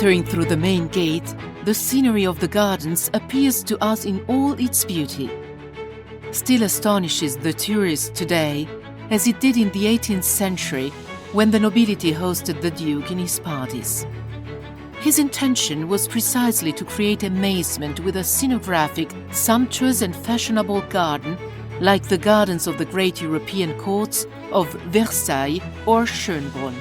Entering through the main gate, the scenery of the gardens appears to us in all its beauty. Still astonishes the tourist today, as it did in the 18th century when the nobility hosted the Duke in his parties. His intention was precisely to create amazement with a scenographic, sumptuous and fashionable garden like the gardens of the great European courts of Versailles or Schönbrunn.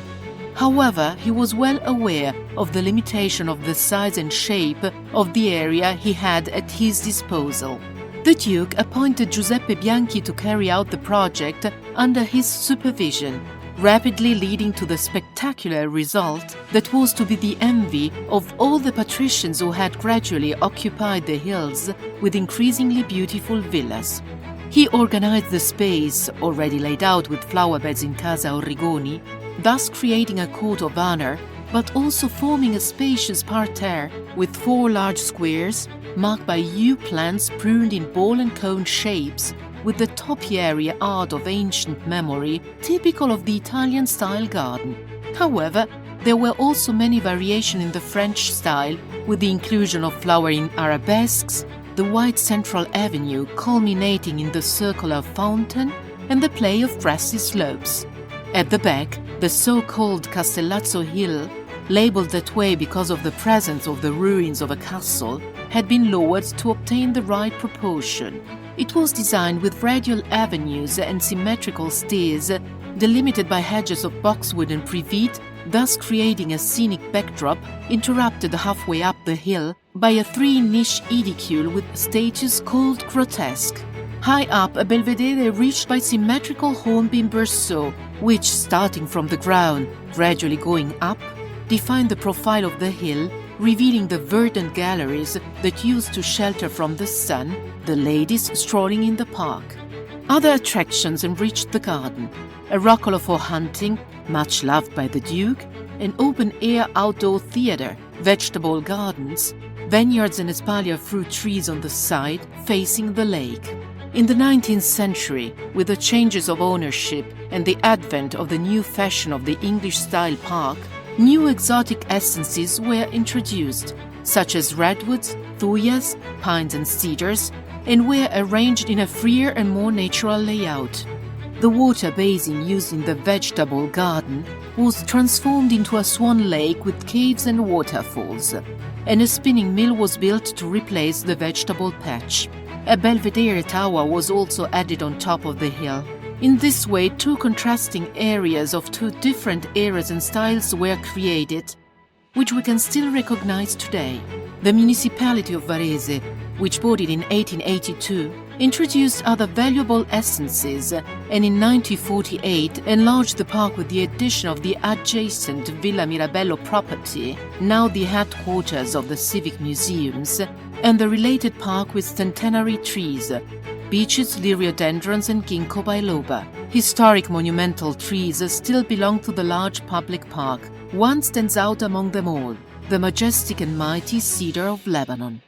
However, he was well aware of the limitation of the size and shape of the area he had at his disposal. The Duke appointed Giuseppe Bianchi to carry out the project under his supervision, rapidly leading to the spectacular result that was to be the envy of all the patricians who had gradually occupied the hills with increasingly beautiful villas. He organized the space, already laid out with flower beds in Casa Orrigoni, thus creating a court of honor, but also forming a spacious parterre with 4 large squares marked by yew plants pruned in ball and cone shapes, with the topiary art of ancient memory typical of the Italian-style garden. However, there were also many variations in the French style, with the inclusion of flowering arabesques, the wide central avenue culminating in the circular fountain, and the play of grassy slopes. At the back, the so-called Castellazzo Hill, labeled that way because of the presence of the ruins of a castle, had been lowered to obtain the right proportion. It was designed with radial avenues and symmetrical stairs, delimited by hedges of boxwood and privet, thus creating a scenic backdrop interrupted halfway up the hill by a 3-niche edicule with statues called grotesque. High up, a belvedere reached by symmetrical hornbeam berceaux, which, starting from the ground, gradually going up, defined the profile of the hill, revealing the verdant galleries that used to shelter from the sun the ladies strolling in the park. Other attractions enriched the garden: a roccolo for hunting, much loved by the Duke, an open-air outdoor theatre, vegetable gardens, vineyards and espalier fruit trees on the side facing the lake. In the 19th century, with the changes of ownership and the advent of the new fashion of the English-style park, new exotic essences were introduced, such as redwoods, thuyas, pines and cedars, and were arranged in a freer and more natural layout. The water basin used in the vegetable garden was transformed into a swan lake with caves and waterfalls, and a spinning mill was built to replace the vegetable patch. A belvedere tower was also added on top of the hill. In this way, 2 contrasting areas of 2 different eras and styles were created, which we can still recognize today. The municipality of Varese, which bought it in 1882, introduced other valuable essences, and in 1948 enlarged the park with the addition of the adjacent Villa Mirabello property, now the headquarters of the civic museums, and the related park with centenary trees, beeches, liriodendrons and ginkgo biloba. Historic monumental trees still belong to the large public park. One stands out among them all: the majestic and mighty cedar of Lebanon.